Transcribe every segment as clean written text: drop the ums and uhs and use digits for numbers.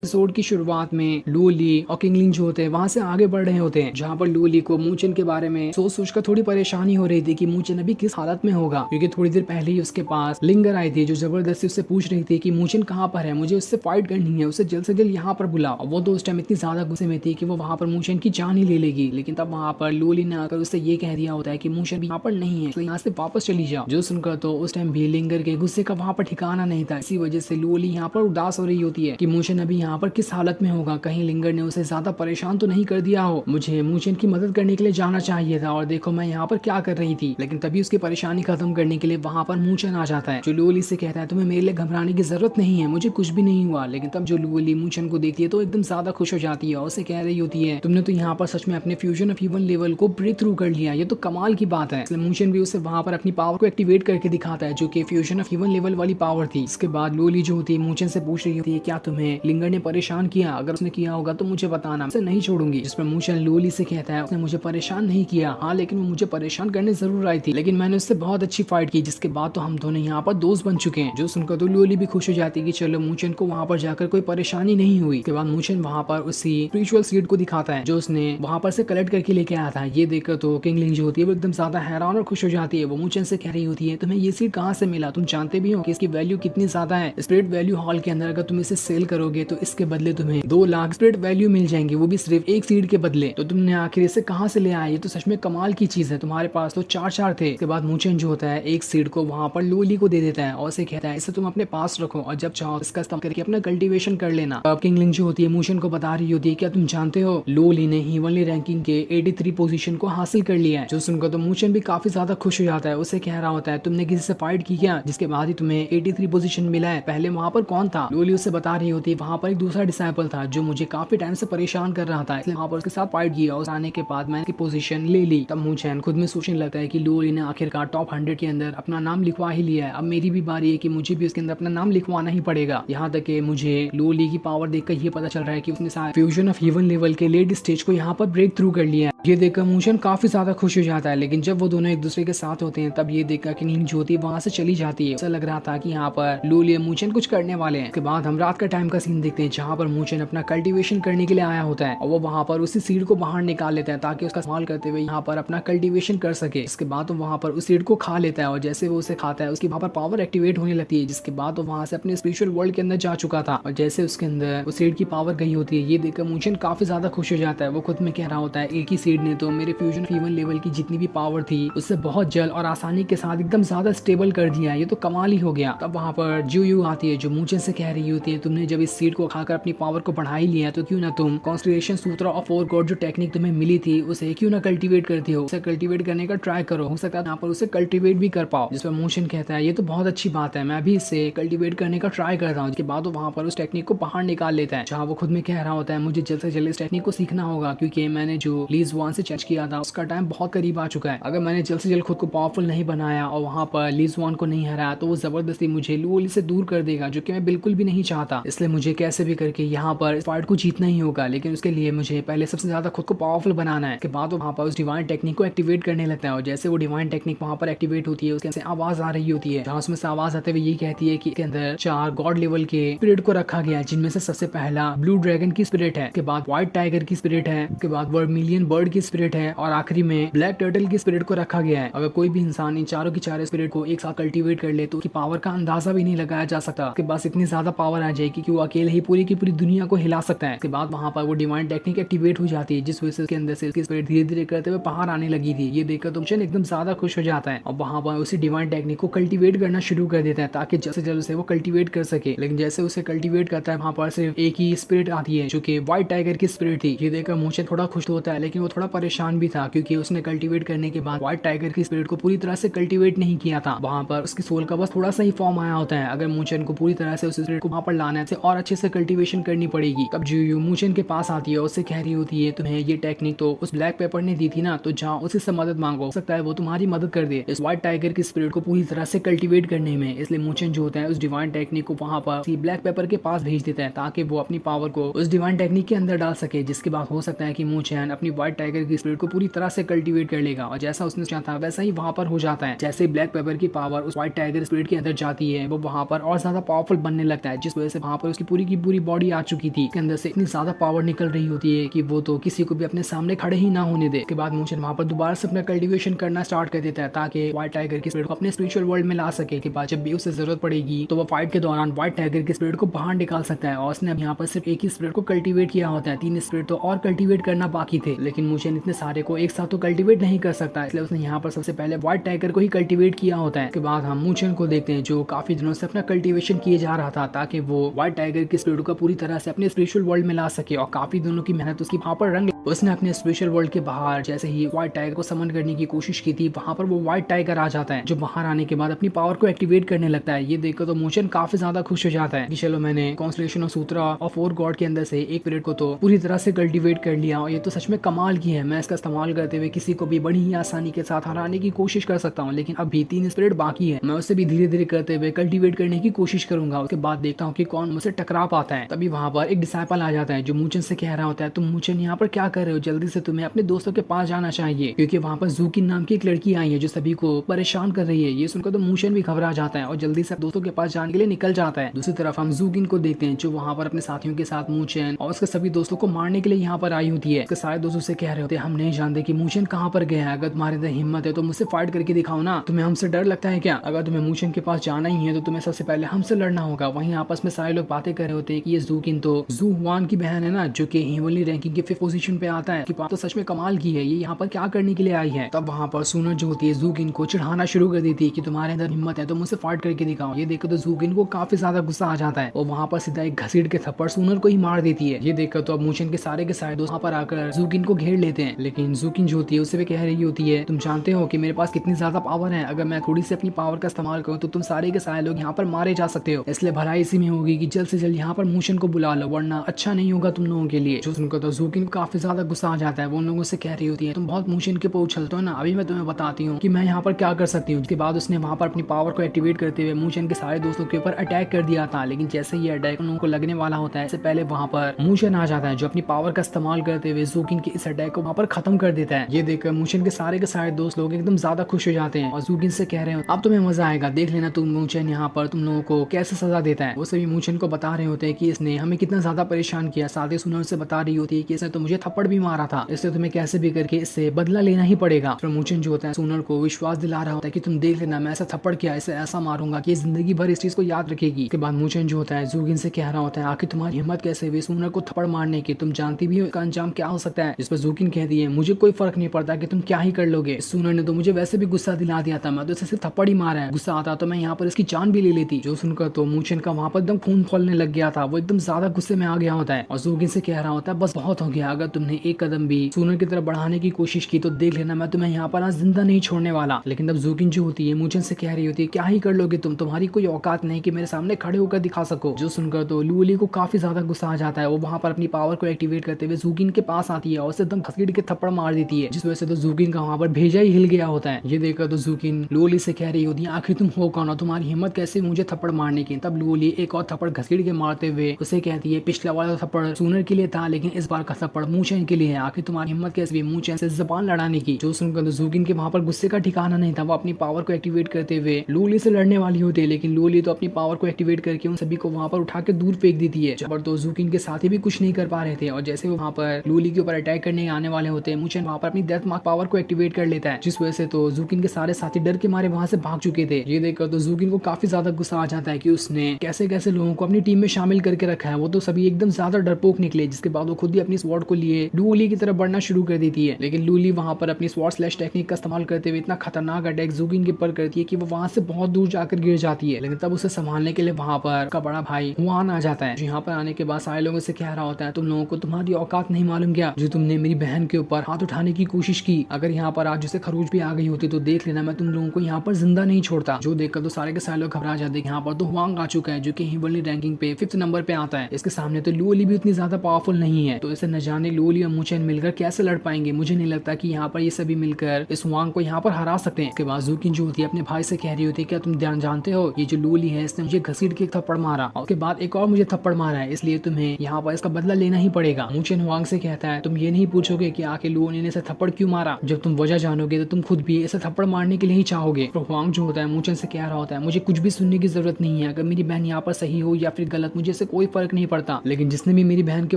Episode की शुरुआत में लू ली और किंगलिन जो होते हैं वहां से आगे बढ़ रहे होते हैं, जहां पर लू ली को मूचन के बारे में सोच सोच कर थोड़ी परेशानी हो रही थी कि मूचन अभी किस हालत में होगा, क्योंकि थोड़ी देर पहले ही उसके पास लिंगर आई थी जो जबरदस्ती उससे पूछ रही थी कि मूचन कहाँ पर है, मुझे उससे फाइट करनी है, उसे जल्द से जल्द यहाँ पर बुला। वो तो उस टाइम इतनी ज्यादा गुस्से में थी कि वो वहाँ पर मूचन की जान ही ले लेगी, लेकिन तब वहाँ पर लू ली ने आकर उससे ये कह दिया होता है कि मूचन यहाँ पर नहीं है, तो यहाँ से वापस चली जाओ। जो सुनकर तो उस टाइम भी लिंगर के गुस्से का वहाँ पर ठिकाना नहीं था। इसी वजह से लू ली यहाँ पर उदास हो रही होती है कि मूचन अभी यहाँ पर किस हालत में होगा, कहीं लिंगर ने उसे ज्यादा परेशान तो नहीं कर दिया हो, मुझे मूचन की मदद करने के लिए जाना चाहिए था और देखो मैं यहाँ पर क्या कर रही थी। लेकिन तभी उसकी परेशानी खत्म करने के लिए वहाँ पर मूचन आ जाता है, जो लूली से कहता है तुम्हें मेरे लिए घबराने की जरूरत नहीं है, मुझे कुछ भी नहीं हुआ। लेकिन तब जो लूली मूचन को देखती है तो एकदम ज्यादा खुश हो जाती है और उसे कह रही होती है तुमने तो यहाँ पर सच में अपने फ्यूजन ऑफ ह्यूमन लेवल को ब्रेक थ्रू कर लिया, ये तो कमाल की बात है। इसलिए मूचन भी उसे वहाँ पर अपनी पावर को एक्टिवेट करके दिखाता है, जो कि फ्यूजन ऑफ ह्यूमन लेवल वाली पावर थी। इसके बाद लूली जो होती है मूचन से पूछ रही होती है क्या तुम्हें लिंगर ने परेशान किया, अगर उसने किया होगा तो मुझे बताना, उसे नहीं छोड़ूंगी। जिस पर मूचन लूली से कहता है उसने मुझे परेशान नहीं किया, हाँ लेकिन वो मुझे परेशान करने जरूर आई थी, लेकिन मैंने उससे बहुत अच्छी फाइट की, जिसके बाद तो हम दोनों यहाँ पर दोस्त बन चुके हैं। जो सुनकर तो लूली भी खुश हो जाती है कि चलो मूचन को वहाँ पर जाकर कोई परेशानी नहीं हुई। उसके बाद मूचन वहाँ पर उसी स्पिरिचुअल सीड को दिखाता है जो उसने वहाँ पर से कलेक्ट करके लेके आया था। ये देखकर तो किंगलिन जो होती है वो एकदम ज्यादा हैरान और खुश हो जाती है। वो मूचन से कह रही होती है तुम्हें ये सीड कहाँ से मिला, तुम जानते भी हो कि इसकी वैल्यू कितनी ज्यादा है। स्पिरिट वैल्यू हॉल के अंदर अगर तुम इसे सेल करोगे तो इसके बदले तुम्हें 2 लाख स्पिरिट वैल्यू मिल जाएंगे, वो भी सिर्फ एक सीड के बदले। तो तुमने आखिर इसे कहाँ से ले आए, ये तो सच में कमाल की चीज है, तुम्हारे पास तो 4 थे। इसके बाद मूचन जो होता है एक सीड को वहाँ पर लूली को दे देता है और उसे कहता है इसे तुम अपने पास रखो और जब चाहो इसका इस्तेमाल करके अपना कल्टीवेशन कर लेना। अब किंगलिन जो होती है मूचन को बता रही होती है क्या तुम जानते हो लूली ने ह्यूमनली रैंकिंग के 83 पोजीशन को हासिल कर लिया है। जो सुनकर तो मूचन भी काफी ज्यादा खुश हो जाता है, उसे कह रहा होता है तुमने किसी से फाइट की क्या जिसके बाद ही तुम्हें 83 पोजीशन मिला है, पहले वहाँ पर कौन था। लूली उसे बता रही होती है वहाँ पर एक दूसरा डिसाइपल था जो मुझे काफी टाइम से परेशान कर रहा था, इसलिए वहाँ पर उसके साथ फाइट किया और आने के बाद मैंने पोजीशन ले ली। तब मूचन खुद में सोचने लगता है कि लूली ने आखिरकार टॉप 100 के अंदर अपना नाम लिखवा ही लिया है, अब मेरी भी बारी है कि मुझे भी उसके अंदर अपना नाम लिखवाना ही पड़ेगा। यहाँ तक कि मुझे लूली की पावर देखकर ये पता चल रहा है कि उसने फ्यूजन ऑफ ह्यूमन लेवल के लेट स्टेज को यहाँ पर ब्रेक थ्रू कर लिया है। ये देखकर मूचन काफी ज्यादा खुश हो जाता है, लेकिन जब वो दोनों एक दूसरे के साथ होते हैं तब ये देखकर किंगलिन जो होती है वहां से चली जाती है। ऐसा लग रहा था कि यहाँ पर लूली और मूचन कुछ करने वाले हैं। उसके बाद हम रात का टाइम का सीन देखते हैं जहाँ पर मूचन अपना कल्टीवेशन करने के लिए आया होता है और वो वहाँ पर उसी सीड को बाहर निकाल लेता है ताकि उसका इस्तेमाल करते हुए यहाँ पर अपना कल्टीवेशन कर सके। इसके बाद वो वहाँ पर उस सीड को खा लेता है और जैसे वो उसे खाता है उसकी वहाँ पर पावर एक्टिवेट होने लगती है, जिसके बाद वो वहाँ से अपने स्पिरिचुअल वर्ल्ड के अंदर जा चुका था और जैसे उसके अंदर उस सीड की पावर गई होती है। ये देखकर मूचन काफी ज्यादा खुश हो जाता है, वो खुद में कह रहा होता है एक ही सीड ने तो मेरे फ्यूजन ह्यूमन लेवल की जितनी भी पावर थी उससे बहुत जल्द और आसानी के साथ एकदम ज्यादा स्टेबल कर दिया, ये तो कमाल ही हो गया। तब वहाँ पर जू आती है जो मूचन से कह रही होती है तुमने जब इस सीड को खाकर अपनी पावर को बढ़ा ही लिया तो क्यों ना तुम कॉन्स्टिलेशन सूत्र ऑफ 4 गॉड जो टेक्निक तुम्हें मिली थी उसे क्यों ना कल्टीवेट करती हो, उसे कल्टीवेट करने का ट्राई करो, हो सकता है यहाँ पर उसे कल्टीवेट भी कर पाओ। जिस पर मूचन कहता है ये तो बहुत अच्छी बात है, मैं भी इसे कल्टीवेट करने का ट्राई कर रहा हूँ। उसके बाद वो वहाँ पर उस टेक्निक को बाहर निकाल लेता है, जहाँ वो खुद में कह रहा होता है मुझे जल्द से जल्द इस टेक्निक को सीखना होगा क्योंकि मैंने जो लीज वन से चेंज किया था उसका टाइम बहुत करीब आ चुका है। अगर मैंने जल्द से जल्द खुद को पावरफुल नहीं बनाया और वहाँ पर लीज वन को नहीं हराया तो वो जबरदस्ती मुझे लूली से दूर कर देगा, जो कि मैं बिल्कुल भी नहीं चाहता। इसलिए मुझे कैसे भी करके यहाँ पर इस फाइट को जीतना ही होगा, लेकिन उसके लिए मुझे पहले सबसे ज्यादा खुद को पावरफुल बनाना है। उसके बाद वो वहाँ पर उस डिवाइन टेक्निक को एक्टिवेट करने लगता है और जैसे वो डिवाइन टेक्निक वहाँ पर एक्टिवेट होती है उसके आवाज आ रही होती है, जहाँ उसमें से आवाज आते हुए ये कहती है कि इसके अंदर 4 गॉड लेवल के स्पिरिट को रखा गया है, जिनमें से सबसे पहला ब्लू ड्रैगन की स्पिरिट है, उसके बाद व्हाइट टाइगर की स्पिरिट है, उसके बाद वर्मिलियन बर्ड की स्पिरिट है और आखिरी में ब्लैक टर्टल की स्पिरिट को रखा गया है। अगर कोई भी इंसान इन चारों की चारों स्पिरिट को एक साथ कल्टीवेट कर ले तो उसकी पावर का अंदाजा भी नहीं लगाया जा सकता, उसके पास इतनी ज्यादा पावर आ जाएगी कि वो अकेले ही पूरी की पूरी दुनिया को हिला सकता है। उसके बाद वहाँ पर वो डिवाइन टेक्निक एक्टिवेट हो जाती है जिस वजह से उसके अंदर से उसकी स्पिरिट धीरे धीरे करते हुए बाहर आने लगी थी। ये देखकर तो मूचन एकदम ज्यादा खुश हो जाता है और वहाँ पर उसी डिवाइन टेक्निक को कल्टीवेट करना शुरू कर देता है ताकि जल्द से जल्द उसे वो कल्टीवेट कर सके। लेकिन जैसे उसे कल्टीवेट करता है वहाँ पर सिर्फ एक ही स्पिरिट आती है जो कि व्हाइट टाइगर की स्पिरिट थी। ये देखकर मूचन थोड़ा खुश होता है, लेकिन वो थोड़ा परेशान भी था क्योंकि उसने कल्टीवेट करने के बाद व्हाइट टाइगर की स्पिरिट को पूरी तरह से कल्टीवेट नहीं किया था। वहाँ पर उसकी सोल का बस थोड़ा सा ही फॉर्म आया होता है। अगर मूचन को पूरी तरह से उस स्पिरिट को वहाँ पर लाना है और अच्छे से कल्टीवेशन करनी पड़ेगी। तब जू मूचन के पास आती है, उससे कह रही होती है तुम्हें ये टेक्निक तो उस ब्लैक पेपर ने दी थी ना, तो जाओ उसी से मदद मांगो, हो सकता है वो तुम्हारी मदद कर दे इस व्हाइट टाइगर की स्पिरिट को पूरी तरह से कल्टीवेट करने में। इसलिए मूचन जो होता है उस डिवाइन टेक्निक को वहाँ पर ब्लैक पेपर के पास भेज देता है ताकि वो अपनी पावर को उस डिवाइन टेक्निक के अंदर डाल सके, जिसके बाद हो सकता है कि मूचन अपनी व्हाइट टाइगर की स्पिरिट को पूरी तरह से कल्टीवेट कर लेगा और जैसा उसने चाहा था वैसा ही वहाँ पर हो जाता है। जैसे ब्लैक पेपर की पावर उस व्हाइट टाइगर स्पिरिट के अंदर जाती है वो वहाँ पर और ज्यादा पावरफुल बनने लगता है, जिस वजह से वहाँ पर उसकी पूरी की पूरी बॉडी आ चुकी थी। उसके अंदर से इतनी ज्यादा पावर निकल रही होती है कि वो तो किसी को भी अपने सामने खड़े ही ना होने दे। उसके बाद मूचन वहाँ पर दोबारा से अपना कल्टीवेशन करना स्टार्ट कर देता है ताकि व्हाइट टाइगर की स्पिरिट को अपने स्पिरिचुअल वर्ल्ड में ला सके। के बाद जब भी उसे जरूरत पड़ेगी तो वो फाइट के दौरान व्हाइट टाइगर की स्पिरिट को बाहर निकाल सकता है। और उसने अब यहाँ पर सिर्फ एक ही स्पिरिट को कल्टीवेट किया होता है, 3 स्पिरिट तो और कल्टीवेट करना बाकी थे, लेकिन मूचन इतने सारे को एक साथ तो कल्टीवेट नहीं कर सकता, इसलिए उसने यहाँ पर सबसे पहले व्हाइट टाइगर को ही कल्टीवेट किया होता है। उसके बाद हम मूचन को देखते हैं जो काफी दिनों से अपना कल्टीवेशन किए जा रहा था ताकि वो व्हाइट टाइगर की स्पिरिट को पूरी तरह से अपने स्पिरिचुअल वर्ल्ड में ला सके। और काफी दिनों की मेहनत उसकी वहाँ पर रंग उसने अपने स्पिरिचुअल वर्ल्ड के बाहर जैसे ही व्हाइट टाइगर को समन करने की कोशिश की थी वहाँ पर वो व्हाइट टाइगर आ जाता है, जो बाहर आने के बाद अपनी पावर को एक्टिवेट करने लगता है। ये देखकर तो मूचन काफी ज्यादा खुश हो जाता है कि चलो मैंने कॉन्स्टलेशन ऑफ सूत्रा और 4 गॉड के अंदर से एक स्पिरिट को तो पूरी तरह से कल्टीवेट कर लिया और ये तो सच में कमाल की है। मैं इसका इस्तेमाल करते हुए किसी को भी बड़ी ही आसानी के साथ हराने की कोशिश कर सकता हूँ, लेकिन अभी 3 स्पिरिट बाकी है, मैं उससे भी धीरे धीरे करते हुए कल्टीवेट करने की कोशिश करूंगा। उसके बाद देखता हूँ कि कौन मुझसे टकरा पाता है। तभी वहाँ पर एक डिसाइपल आ जाता है जो मूचन से कह रहा होता है तुम मूचन यहाँ पर क्या कर रहे हो, जल्दी से तुम्हें अपने दोस्तों के पास जाना चाहिए क्योंकि वहाँ पर जूकिन नाम की एक लड़की आई है जो सभी को परेशान कर रही है। ये सुनकर तो मूचन भी घबरा जाता है और जल्दी से दोस्तों के पास जाने के लिए निकल जाता है। दूसरी तरफ हम जूकिन को देखते हैं जो वहाँ पर अपने साथियों के साथ मूचन और उसके सभी दोस्तों को मारने के लिए यहाँ पर आई होती है। उसके सारे दोस्तों से कह रहे होते हैं हम नहीं जानते कि मूचन कहाँ पर गया है, अगर तुम्हारे अंदर हिम्मत है तो मुझसे फाइट करके दिखाओ ना, तुम्हें हमसे डर लगता है क्या? अगर तुम्हें मूचन के पास जाना ही है तो तुम्हें सबसे पहले हमसे लड़ना होगा। वहीं आपस में सारे लोग बातें कर रहे होते हैं कि ये जूकिन तो जू हुआन की बहन है ना, जो कि हिमोली रैंकिंग के 5th पोजीशन पे आता है, कि बात तो सच में कमाल की है, ये यहाँ पर क्या करने के लिए आई है। तब वहाँ पर सुनर जो होती है जूकिन को चिढ़ाना शुरू कर देती है कि तुम्हारे अंदर हिम्मत है तो मुझसे फाइट करके दिखाओ। ये देखकर तो जूकिन को काफी ज्यादा गुस्सा आ जाता है और वहाँ पर सीधा एक घसीट के थप्पड़ सुनर को ही मार देती है। ये देखकर तो अब मूचन के सारे दोस्त वहाँ पर आकर जूकिन को घेर लेते हैं, लेकिन जूकिन जो होती है उससे भी कह रही होती है तुम जानते हो कि मेरे पास कितनी ज्यादा पावर है, अगर मैं थोड़ी सी अपनी पावर का इस्तेमाल करूँ तो तुम सारे के सारे लोग यहाँ पर मारे जा सकते हो, इसलिए भलाई इसी में होगी कि जल्द से जल्द यहाँ पर मूचन को बुला लो वरना अच्छा नहीं होगा तुम लोगों के लिए। जो सुनकर तो जूकिन को काफी ज्यादा गुस्सा आ जाता है, वो उन लोगों से कह रही होती है तुम बहुत मूचन के ऊपर उछलते हो ना, अभी मैं तुम्हें बताती हूँ कि मैं यहाँ पर क्या कर सकती हूँ। उसके बाद उसने वहाँ पर अपनी पावर को एक्टिवेट करते हुए मूचन के सारे दोस्तों के ऊपर अटैक कर दिया था, लेकिन जैसे ही अटैक उन लोगों को लगने वाला होता है इससे पहले वहाँ पर मूचन आ जाता है जो अपनी पावर का इस्तेमाल करते हुए जूकिन के इस अटैक को वहाँ पर खत्म कर देता है। ये देखकर मूचन के सारे दोस्त लोग एकदम ज्यादा खुश हो जाते हैं और जूकिन से कह रहे हो अब तुम्हें मजा आएगा, देख लेना तुम मूचन यहाँ पर तुम लोगों को कैसे सजा देता है। वो सभी मूचन को बता रहे होते हैं कि इसने हमें कितना ज्यादा परेशान किया, साथ ही सुनर से बता रही होती है कि इसने तो मुझे थप्पड़ भी मारा था, इससे तुम्हें कैसे भी करके इससे बदला लेना ही पड़ेगा। फिर मूचन जो होता है सुनर को विश्वास दिला रहा होता है कि तुम देख लेना मैं ऐसा थप्पड़ किया इसे ऐसा मारूंगा कि जिंदगी भर इस चीज को याद रखेगी। इसके बाद मूचन जो होता है जूकिन से कह रहा होता है आखिर तुम्हारी हिम्मत कैसे हुई सुनर को थप्पड़ मारने की, तुम जानती भी हो इसका अंजाम क्या हो सकता है। जिस पर जूकिन कहती है मुझे कोई फर्क नहीं पड़ता कि तुम क्या ही कर लोगे, सुनर ने तो मुझे वैसे भी गुस्सा दिला दिया था, मैं तो इसे सिर्फ थप्पड़ ही मारा है, गुस्सा आता तो मैं यहाँ पर इसकी जान भी ले लेती। जो सुनकर तो मूचन का वहाँ पर एकदम खून खोलने लग गया था, वो एकदम ज्यादा गुस्से में आ गया होता है और जूकिन से कह रहा होता है बस बहुत हो गया, अगर तुमने एक कदम भी सुनर की तरफ बढ़ाने की कोशिश की तो देख लेना मैं तुम्हें यहाँ पर आज जिंदा नहीं छोड़ने वाला। लेकिन अब जूकिन जो होती है मूचन से कह रही होती है क्या ही कर लोगे तुम, तुम्हारी कोई औकात नहीं कि मेरे सामने खड़े होकर दिखा सको। जो सुनकर तो लूली को काफी ज्यादा गुस्सा आ जाता है, वो वहाँ पर अपनी पावर को एक्टिवेट करते हुए जूकिन के पास आती है और उसे एकदम घसीट के थप्पड़ मार देती है, जिस वजह से तो जूकिन का वहाँ पर भेजा ही हिल गया होता है। ये देखकर तो जूकिन लूली से कह रही होती है आखिर तुम हो कौन, तुम्हारी हिम्मत कैसे मुझे थप्पड़ मारने की। तब लूली एक और थप्पड़ घसीट के मारते हुए उसे कहती है पिछला वाला थप्पड़ सुनर के लिए था लेकिन इस बार का थप्पड़ मूचन के लिए है, आखिर तुम्हारी हिम्मत कैसे हुई मूचन से जबान लड़ाने की। जो सुनकर तो जूकिन के वहाँ पर गुस्से का ठिकाना नहीं था, वो अपनी पावर को एक्टिवेट करते हुए लूली से लड़ने वाली होती है, लेकिन लूली तो अपनी पावर को एक्टिवेट करके उन सभी को वहाँ पर उठा के दूर फेंक देती है। जबर तो जूकिन के साथी भी कुछ नहीं कर पा रहे थे और जैसे वो वहाँ पर लूली के ऊपर अटैक करने आने वाले होते हैं मूचन वहाँ पर अपनी डेथ मार्क पावर को एक्टिवेट कर लेता है, जिस वजह से तो जूकिन के सारे साथी डर के मारे वहाँ से भाग चुके थे। ये देखकर तो जूकिन को काफी ज्यादा गुस्सा आ जाता है कि उसने कैसे कैसे लोगों को अपनी टीम में शामिल करके रखा है, वो तो सभी एकदम ज्यादा डरपोक निकले, जिसके बाद वो खुद ही अपनी स्वॉर्ड को लिए लूली की तरफ बढ़ना शुरू कर देती है। लेकिन लूली वहाँ पर अपनी स्वॉर्ड स्लैश टेक्निक का इस्तेमाल करते हुए इतना खतरनाक अटैक जूकिन के ऊपर करती है कि वो वहाँ से बहुत दूर जाकर गिर जाती है। लेकिन तब उसे संभालने के लिए वहाँ पर का बड़ा भाई हुआन आ जाता है। यहाँ पर आने के बाद सारे लोगों से कह रहा होता है तुम लोगों को तुम्हारी औकात नहीं मालूम क्या, जो तुमने मेरी बहन के ऊपर हाथ उठाने की कोशिश की, अगर यहाँ पर आज जैसे खरोच भी आ गई होती तो देख लेना मैं तुम लोगों को यहाँ पर जिंदा नहीं छोड़ता। जो देखकर तो सारे के सारे लोग घबरा जाते हैं। यहाँ पर तो हुआंग आ चुका है जो कि हिमोली रैंकिंग पे 5th नंबर पे आता है, इसके सामने तो लूली भी उतनी ज्यादा पावरफुल नहीं है, तो इसे न जाने लूली और मूचन मिलकर कैसे लड़ पाएंगे। मुझे नहीं लगता कि यहाँ पर ये सभी मिलकर इस हुआंग को यहाँ पर हरा सकते हैं। इसके बाद जूकिन जो होती है अपने भाई से कह रही होती है क्या तुम ध्यान जानते हो ये जो लूली है इसने मुझे घसीट के थप्पड़ मारा और उसके बाद एक और मुझे थप्पड़ मारा है, इसलिए तुम्हें यहाँ पर इसका बदला लेना ही पड़ेगा। मूचन हुआंग से कहता है तुम ये नहीं पूछोगे सोचोगे कि आखिर लुओली ने इसे थप्पड़ क्यों मारा। जब तुम वजह जानोगे तो तुम खुद भी इसे थप्पड़ मारने के लिए ही चाहोगे। तो हुआंग जो होता है मूचन से कह रहा होता है मुझे कुछ भी सुनने की जरूरत नहीं है, अगर मेरी बहन यहाँ पर सही हो या फिर गलत मुझे इससे कोई फर्क नहीं पड़ता, लेकिन जिसने भी मेरी बहन के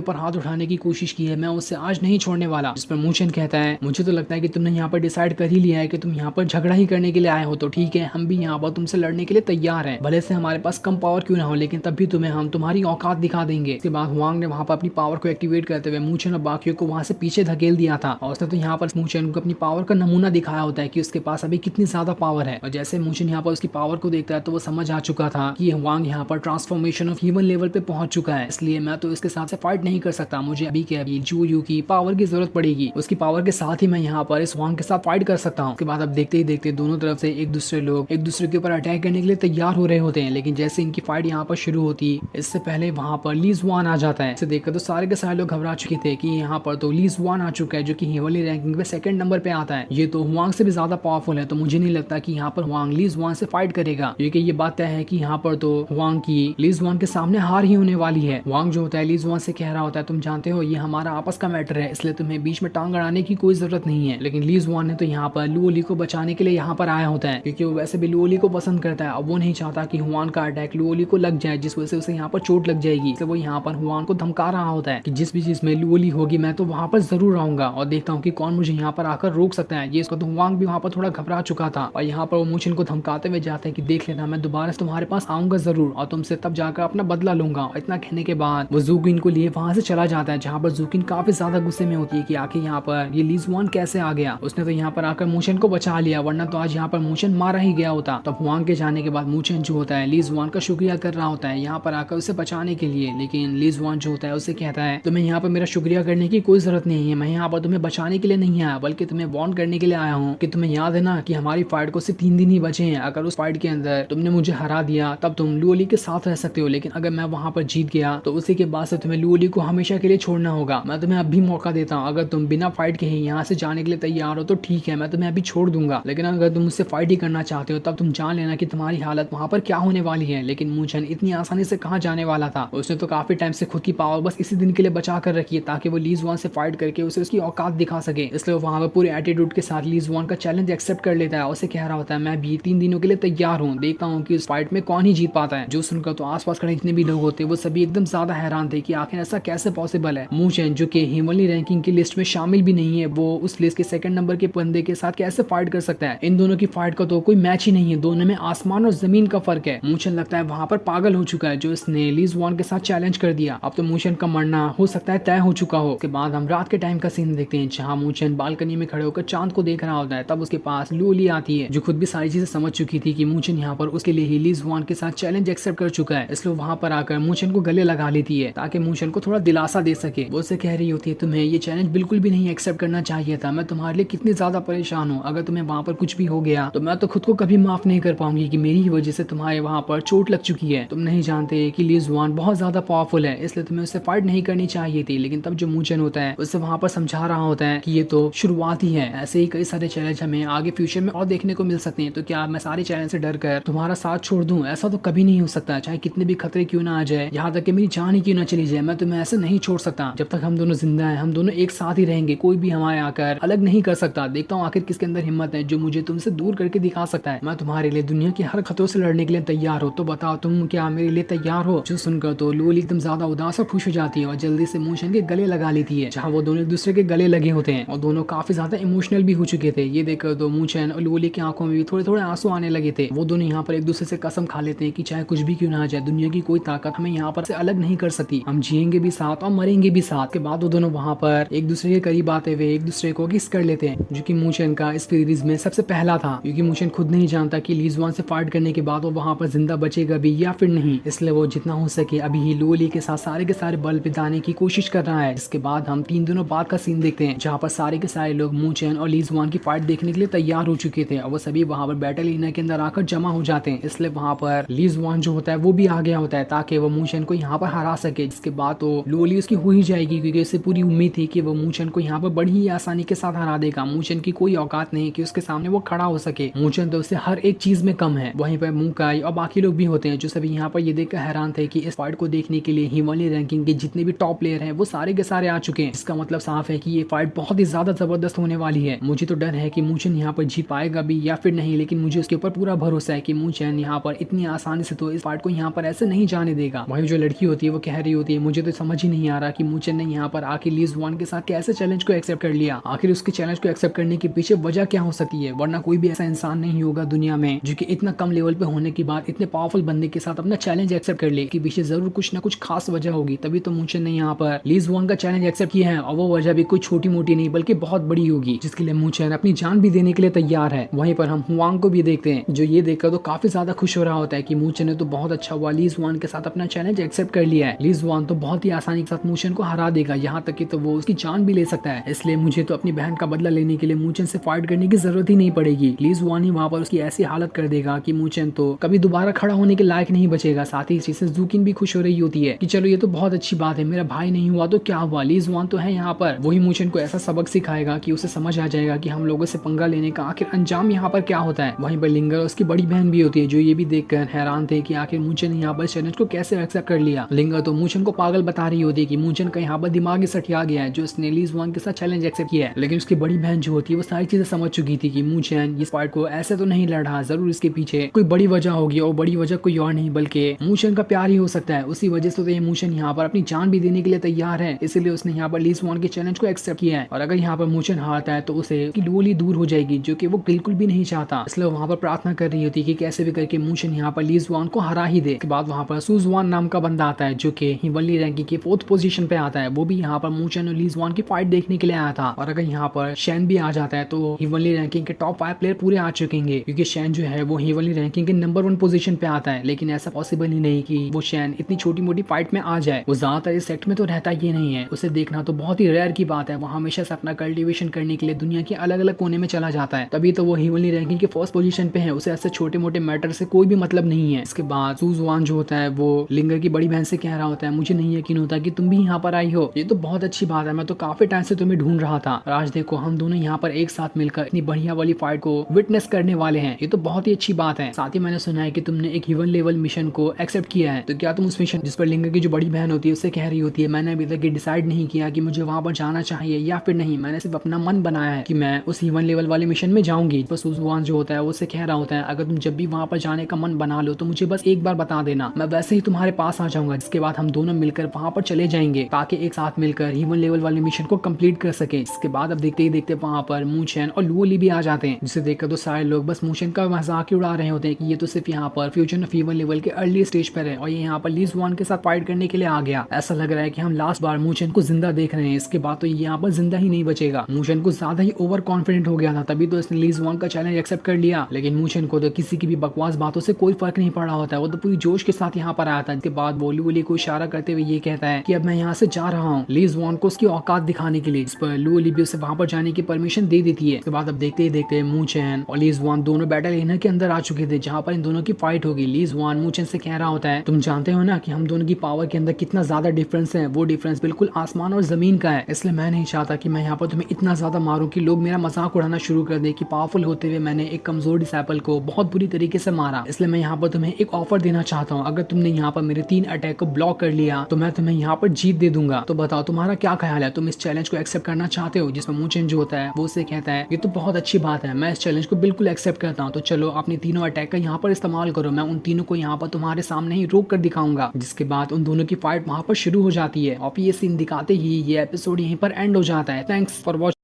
ऊपर हाथ उठाने की कोशिश की है मैं उससे आज नहीं छोड़ने वाला। जिस पर मूचन कहता है मुझे तो लगता है कि तुमने यहाँ पर डिसाइड कर ही लिया है कि तुम यहाँ पर झगड़ा ही करने के लिए आए हो, तो ठीक है हम भी यहाँ पर तुमसे लड़ने के लिए तैयार हैं, भले से हमारे पास कम पावर क्यों ना हो, लेकिन तब भी तुम्हें हम तुम्हारी औकात दिखा देंगे। इसके बाद हुआंग ने वहाँ पर अपनी पावर को एक्टिवेट करते हुए मूचन और बाकियों को वहाँ से पीछे धकेल दिया था और उसने तो यहाँ पर मूचन को अपनी पावर का नमूना दिखाया होता है कि उसके पास अभी कितनी ज्यादा पावर है। और जैसे मूचन यहाँ पर उसकी पावर को देखता है तो वो समझ आ चुका था कि हुआंग यहाँ पर ट्रांसफॉर्मेशन ऑफ ह्यूमन लेवल पे पहुंच चुका है, इसलिए मैं तो इसके साथ से फाइट नहीं कर सकता, मुझे अभी के अभी जू यू की पावर की जरूरत पड़ेगी, उसकी पावर के साथ ही मैं यहाँ पर इस हुआंग के साथ फाइट कर सकता हूँ। उसके बाद अब देखते ही देखते दोनों तरफ से एक दूसरे लोग एक दूसरे के ऊपर अटैक करने के लिए तैयार हो रहे होते हैं, लेकिन जैसे इनकी फाइट यहाँ पर शुरू होती इससे पहले वहाँ पर ली जुआन आ जाता है। इसे देखकर तो सारे के सारे लोग घबरा चुके थे कि यहाँ पर तो ली जुआन आ चुका है जो कि हेवनली रैंकिंग पे सेकंड नंबर पे आता है, ये तो हुआंग से भी ज्यादा पावरफुल है, तो मुझे नहीं लगता कि यहाँ पर हुआंग ली जुआन से फाइट करेगा, क्योंकि ये बात तय है कि यहाँ पर तो हुआंग की ली जुआन के सामने हार ही होने वाली है। हुआंग जो होता है ली जुआन से कह रहा होता है तुम जानते हो ये हमारा आपस का मैटर है, इसलिए तुम्हें बीच में टांग अड़ाने की कोई जरूरत नहीं है, लेकिन ली जुआन ने तो यहाँ पर लुओली को बचाने के लिए यहाँ पर आया होता है, क्योंकि वो वैसे भी लुओली को पसंद करता है। अब वो नहीं चाहता कि हुआन का अटैक लुओली को लग जाए जिस वजह से उसे यहाँ पर चोट लग जाएगी, इसलिए वो यहाँ पर हुआन को धमका रहा होता है कि जिस भी चीज में लुओली होगी मैं तो वहाँ पर जरूर आऊंगा और देखता हूँ कि कौन मुझे यहाँ पर आकर रोक सकता है। ये इसको तो हुआंग भी वहाँ पर थोड़ा घबरा चुका था और यहाँ पर वो मूचन को धमकाते हुए जाते हैं कि देख लेना मैं दोबारा से तुम्हारे पास आऊंगा जरूर और तुमसे तब जाकर अपना बदला लूंगा। और इतना कहने के बाद वो जूकिन को लिए वहां से चला जाता है, जहाँ पर जूकिन काफी ज्यादा गुस्से में होती है कि आखिर यहाँ पर ये ली जुआन कैसे आ गया, उसने तो यहाँ पर आकर मूचन को बचा लिया, वरना तो आज यहाँ पर मूचन मारा ही गया होता। तब हुआंग के जाने के बाद मूचन जो होता है ली जुआन का शुक्रिया कर रहा होता है यहाँ पर आकर उसे बचाने के लिए, लेकिन ली जुआन जो होता है उसे कहता है तुम्हें यहाँ पर मेरा शुक्रिया करने की कोई जरूरत नहीं है, मैं यहाँ पर तुम्हें बचाने के लिए नहीं आया बल्कि तुम्हें वार्न करने के लिए आया हूँ कि तुम्हें याद है ना कि हमारी फाइट को सिर्फ 3 दिन ही बचे हैं, अगर उस फाइट के अंदर तुमने मुझे हरा दिया तब तुम लुओली के साथ रह सकते हो, लेकिन अगर मैं वहां पर जीत गया तो उसी के बाद से तुम्हें लुओली को हमेशा के लिए छोड़ना होगा। मैं तुम्हें अभी मौका देता हूँ, अगर तुम बिना फाइट के ही यहाँ से जाने के लिए तैयार हो तो ठीक है मैं तुम्हें अभी छोड़ दूंगा, लेकिन अगर तुम मुझसे फाइट ही करना चाहते हो तब तुम जान लेना कि तुम्हारी हालत वहां पर क्या होने वाली है। लेकिन मूचन इतनी आसानी से कहाँ जाने वाला था, उसने तो काफी टाइम से खुद की पावर बस इसी दिन के लिए बचा कर रखी है ताकि वो ली जुआन से फाइट करके उसे उसकी औकात दिखा सके, इसलिए वहां पर पूरे एटीट्यूड के साथ ली जुआन का चैलेंज एक्सेप्ट कर लेता है। उसे कह रहा होता है मैं भी 3 दिनों के लिए तैयार हूँ, देखता हूँ कि इस फाइट में कौन ही जीत पाता है। जो सुनकर तो आसपास खड़े जितने भी लोग होते वो सभी एकदम ज्यादा हैरान थे कि आखिर ऐसा कैसे पॉसिबल है, मूचन जो कि हेवनली रैंकिंग की लिस्ट में शामिल भी नहीं है वो उस लिस्ट के सेकंड नंबर के बंदे के साथ कैसे फाइट कर सकता है। इन दोनों की फाइट का तो कोई मैच ही नहीं है, दोनों में आसमान और जमीन का फर्क है। मूचन लगता है वहां पर पागल हो चुका है जो इसने ली जुआन के साथ चैलेंज कर दिया, अब तो मूचन का मरना हो सकता है तय हो चुका हो। उसके बाद हम रात के टाइम का सीन देखते हैं जहाँ मूचन बालकनी में खड़े होकर चांद को देख रहा होता है, तब उसके पास लुओली आती है जो खुद भी सारी चीजें समझ चुकी थी कि मूचन यहाँ पर उसके लिए ही ली जुआन के साथ चैलेंज एक्सेप्ट कर चुका है, इसलिए वहां पर आकर मूचन को गले लगा लेती है ताकि मूचन को थोड़ा दिलासा दे सके। वो उससे कह रही होती है तुम्हें ये चैलेंज बिल्कुल भी नहीं एक्सेप्ट करना चाहिए था, मैं तुम्हारे लिए कितनी ज्यादा परेशान हूँ, अगर तुम्हें वहां पर कुछ भी हो गया तो मैं तो खुद को कभी माफ नहीं कर पाऊंगी कि मेरी वजह से तुम्हारे वहां पर चोट लग चुकी है। तुम नहीं जानते कि ली जुआन बहुत ज्यादा पावरफुल है, इसलिए तुम्हें उससे फाइट नहीं करनी चाहिए थी। लेकिन तब जो मूचन होता है उससे वहां पर समझा रहा होता है कि ये तो शुरुआत ही है, ऐसे ही कई सारे चैलेंज हमें आगे फ्यूचर में और देखने को मिल सकते हैं, तो क्या मैं सारे चैलेंज से डर कर तुम्हारा साथ छोड़ दूं, ऐसा तो कभी नहीं हो सकता, चाहे कितने भी खतरे क्यों ना आ जाए, यहाँ तक कि मेरी जान ही क्यों ना चली जाए, मैं तुम्हें ऐसे नहीं छोड़ सकता। जब तक हम दोनों जिंदा हैं हम दोनों एक साथ ही रहेंगे, कोई भी हमारे आकर अलग नहीं कर सकता। देखता हूँ आखिर किसके अंदर हिम्मत है जो मुझे तुमसे दूर करके दिखा सकता है। मैं तुम्हारे लिए दुनिया के हर खतरों से लड़ने के लिए तैयार हो, तो बताओ तुम क्या मेरे लिए तैयार हो। जो सुनकर तो लुओली एकदम ज्यादा उदास और खुश हो जाती है और जल्दी से मूचन के गले लगा लेती है, जहाँ वो दोनों एक दूसरे के गले लगे होते हैं और दोनों काफी ज्यादा इमोशनल भी हो चुके थे। ये देखकर तो मूचन और लुओली की आंखों में भी थोड़े थोड़े आंसू आने लगे थे। वो दोनों यहाँ पर एक दूसरे से कसम खा लेते हैं कि चाहे कुछ भी क्यों ना आ जाए, दुनिया की कोई ताकत हमें यहाँ पर से अलग नहीं कर सकती, हम जिएंगे भी साथ और मरेंगे भी साथ। के बाद वो दोनों वहाँ पर एक दूसरे के करीब आते हुए एक दूसरे को किस कर लेते हैं, जो कि मूचन का इस सीरीज में सबसे पहला था, क्योंकि मूचन खुद नहीं जानता कि ली जुआन से फाइट करने के बाद वो वहाँ पर जिंदा बचेगा भी या फिर नहीं, इसलिए वो जितना हो सके अभी ही लुओली के साथ सारे के सारे बल बिताने की कोशिश कर रहा है। इसके बाद हम 3 दिनों बाद का सीन देखते हैं जहाँ पर सारे के सारे लोग मूचन और ली जुआन की फाइट देखने के लिए तैयार हो चुके थे और वो सभी वहाँ पर बैटल एरिना के अंदर आकर जमा हो जाते हैं, इसलिए वहाँ पर ली जुआन जो होता है वो भी आ गया होता है ताकि वो मूचन को यहाँ पर हरा सके। इसके बाद तो लुओली उसकी हो ही जाएगी क्योंकि उसे पूरी उम्मीद थी कि वो मूचन को यहाँ पर बड़ी ही आसानी के साथ हरा देगा। मूचन की कोई औकात नहीं कि उसके सामने वो खड़ा हो सके, मूचन तो उससे हर एक चीज में कम है। वहीं पर मुकाई और बाकी लोग भी होते हैं जो सभी यहाँ पर ये देखकर हैरान थे कि इस फाइट को देखने के लिए हिमालय रैंकिंग के जितने भी टॉप प्लेयर हैं वो सारे के सारे आ चुके हैं। इसका मतलब साफ है कि ये फाइट बहुत ही ज्यादा जबरदस्त होने वाली है। मुझे तो डर है कि मूचेन यहाँ पर जीत पाएगा भी या फिर नहीं, लेकिन मुझे उसके ऊपर पूरा भरोसा है कि मूचेन यहाँ पर इतनी आसानी से तो इस फाइट को यहाँ पर ऐसे नहीं जाने देगा। वही जो लड़की होती है वो कह रही होती है मुझे तो समझ ही नहीं आ रहा कि मूचेन ने यहाँ पर आखिर ली जुआन के साथ कैसे चैलेंज को एक्सेप्ट कर लिया। आखिर उसके चैलेंज को एक्सेप्ट करने के पीछे वजह क्या हो सकती है, वरना कोई भी ऐसा इंसान नहीं होगा दुनिया में जो कि इतना कम लेवल पे होने के बाद इतने पावरफुल बंदे के साथ अपना चैलेंज एक्सेप्ट कर ले। कि पीछे जरूर कुछ ना कुछ खास वजह होगी, तभी तो मूचेन ने यहाँ पर ली जुआन का चैलेंज एक्सेप्ट किया है। और वो वजह भी कोई छोटी मोटी नहीं बल्कि बहुत बड़ी होगी, जिसके लिए मूचेन अपनी जान भी देने के लिए तैयार है। वहीं पर हम हुआंग को भी देखते हैं जो ये देखकर तो काफी ज्यादा खुश हो रहा होता है कि मूचेन ने तो बहुत अच्छा हुआ ली जुआन के साथ अपना चैलेंज एक्सेप्ट कर लिया है। ली जुआन तो बहुत ही आसानी के साथ मूचेन को हरा देगा, यहाँ तक कि तो वो उसकी जान भी ले सकता है। इसलिए मुझे तो अपनी बहन का बदला लेने के लिए मूचेन से फाइट करने की जरूरत ही नहीं पड़ेगी। ली जुआन ही वहाँ पर उसकी ऐसी हालत कर देगा कि मूचेन तो कभी दोबारा खड़ा होने के लायक नहीं बचेगा। साथ ही इस चीज से जूकिन भी खुश हो रही होती है कि चलो ये तो बहुत अच्छी बात है, मेरा भाई नहीं हुआ तो क्या हुआ, ली जुआन तो है यहाँ पर। वही मूचेन को ऐसा सबक सिखाएगा कि उसे समझ आ जाएगा कि हम लोगों से पंगा लेने का आखिर अंजाम यहाँ पर क्या होता है। वहीं पर लिंगर और उसकी बड़ी बहन भी होती है जो ये भी देखकर हैरान थे कि आखिर मूचेन ने यहाँ पर चैलेंज को कैसे एक्सेप्ट कर लिया। लिंगर तो मूचेन को पागल बता रही होती है कि मूचेन का यहाँ पर दिमाग सठिया गया है जो उसने ली जुआन के साथ चैलेंज एक्सेप्ट किया है। लेकिन उसकी बड़ी बहन जो होती है वो सारी चीजें समझ चुकी थी कि मूचेन इस फाइट को ऐसे तो नहीं लड़ रहा, जरूर इसके पीछे कोई बड़ी वजह होगी और बड़ी वजह कोई और नहीं बल्कि मूचेन का प्यार ही हो सकता है। उसी वजह से तो ये मूचेन यहाँ पर अपनी जान भी देने के लिए तैयार है, इसलिए उसने यहाँ पर ली जुआन के चैलेंज को एक्सेप्ट किया है। और अगर यहाँ पर मूचेन हारता है तो उसे लोली दूर हो जाएगी जो कि वो बिल्कुल भी नहीं चाहता। इसलिए वहाँ पर प्रार्थना कर रही होती है कि कैसे भी करके मूचेन यहाँ पर ली जुआन को हरा ही दे। इसके बाद वहाँ पर सू जुआन नाम का बंदा आता है जो कि हिवनली रैंकिंग के 4th पोजीशन पे आता है। वो भी यहाँ पर मूचेन और ली जुआन की फाइट देखने के लिए आया था। और अगर यहाँ पर शैन भी आ जाता है तो हिवनली रैंकिंग के टॉप 5 प्लेयर पूरे आ चुकेंगे, क्योंकि शैन जो है वो हिवनली रैंकिंग के नंबर 1 पोजीशन पे आता है। लेकिन ऐसा पॉसिबल ही नहीं कि वो शैन इतनी छोटी मोटी फाइट में आ जाए। वो ज्यादातर इस सेक्ट में तो रहता ही नहीं है, उसे देखना तो बहुत ही रेयर की बात है। वो हमेशा से अपना कल्टिवेशन करने के लिए दुनिया के अलग अलग कोने में चला जाता है, तभी तो वो हिवनली रैंकिंग के 1st पोजीशन पे है। उसे ऐसे छोटे मोटे मैटर से कोई भी मतलब नहीं है। इसके बाद सू जुआन जो होता है वो लिंगर की बड़ी बहन से कह रहा होता है मुझे नहीं यकीन होता कि तुम भी यहाँ पर आई हो, ये तो बहुत अच्छी बात है, मैं तो काफी टाइम से तुम्हें ढूंढ रहा था। और आज देखो हम दोनों यहाँ पर एक साथ मिलकर इतनी बढ़िया वाली फाइट को विटनेस करने वाले हैं, ये तो बहुत ही अच्छी बात है। साथ ही मैंने सुना है कि तुमने एक ह्यूमन लेवल मिशन को एक्सेप्ट किया है, तो क्या तुम उस मिशन जिस पर लिंगर की जो बड़ी बहन होती है उससे कह रही होती है मैंने अभी तक ये डिसाइड नहीं किया कि मुझे वहां पर जाना चाहिए या फिर नहीं, मैंने सिर्फ अपना मन बनाया है कि मैं उस ह्यूमन लेवल वाले मिशन में जाऊंगी। बस सू जुआन जो होता है वो उससे कह रहा होता है अगर तुम जब भी वहां पर जाने का मन बना लो तो मुझे बस एक बार बता देना, मैं वैसे ही तुम्हारे पास आ जाऊंगा। जिसके बाद हम दोनों मिलकर वहां पर चले जाएंगे ताकि एक साथ मिलकर ह्यूमन लेवल वाले मिशन को कंप्लीट कर सके। इसके बाद अब देखते ही देखते वहां पर मूचेन और लुओली भी आ जाते हैं, जिसे देखकर तो सारे लोग बस मूचेन का मजाक ही उड़ा रहे होते हैं कि ये तो सिर्फ यहाँ पर फ्यूजन ऑफ ह्यूमन लेवल के अर्ली स्टेज पर है और ये यहाँ पर ली जुआन के साथ फाइट करने के लिए आ गया। ऐसा लग रहा है कि हम लास्ट बार मूचेन को जिंदा देख रहे हैं, इसके बाद तो यहाँ पर जिंदा ही नहीं बचेगा। मूचेन को ज्यादा ही ओवर कॉन्फिडेंट हो गया था, तभी तो इसने ली जुआन का चैलेंज एक्सेप्ट कर लिया। लेकिन मूचेन को तो किसी की भी बकवास बातों से कोई फर्क नहीं पड़ रहा होता है, वो तो पूरी जोश के साथ यहाँ पर आया था। इसके बाद वो लुओली को इशारा करते हुए ये कहता है कि अब मैं यहाँ से जा रहा हूँ, ली जुआन को उसकी औकात दिखाने के लिए। इस पर लुओली भी उसे वहां पर जाने की परमिशन दे देती है। इसके बाद अब देखते ही देखते मूचेन और ली जुआन दोनों बैटल एरिना के अंदर आ चुके थे, जहाँ पर इन दोनों की फाइट होगी। ली जुआन मूचेन से कह रहा होता है तुम जानते हो ना कि हम दोनों की पावर के अंदर कितना ज्यादा डिफरेंस है, वो डिफरेंस बिल्कुल आसमान और जमीन का है, इसलिए मैं नहीं चाहता कि मैं यहाँ पर तुम्हें इतना ज्यादा मारूं कि लोग मेरा मजाक उड़ाना शुरू कर दे कि पावरफुल होते हुए मैंने एक कमजोर डिसाइपल को बहुत बुरी तरीके से मारा। इसलिए मैं यहाँ पर तुम्हें एक ऑफर देना चाहता हूँ, अगर तुमने यहाँ पर मेरे 3 अटैक को ब्लॉक कर लिया तो मैं तुम्हें यहाँ पर जीत दे दूंगा। तो बताओ तुम्हारा क्या ख्याल है, तुम इस चैलेंज को एक्सेप्ट करना चाहते हो? जिसमें मूचेन जो होता है वो उसे कहता है ये तो बहुत अच्छी बात है, मैं इस चैलेंज को बिल्कुल एक्सेप्ट करता हूँ, तो चलो अपने तीनों अटैक का यहाँ पर इस्तेमाल करो, मैं उन तीनों को यहाँ पर तुम्हारे सामने ही रोक कर दिखाऊंगा। जिसके बाद उन दोनों की फाइट वहां पर शुरू हो जाती है और ये सीन दिखाते ही ये एपिसोड यहीं पर एंड हो जाता है। Thanks for watching.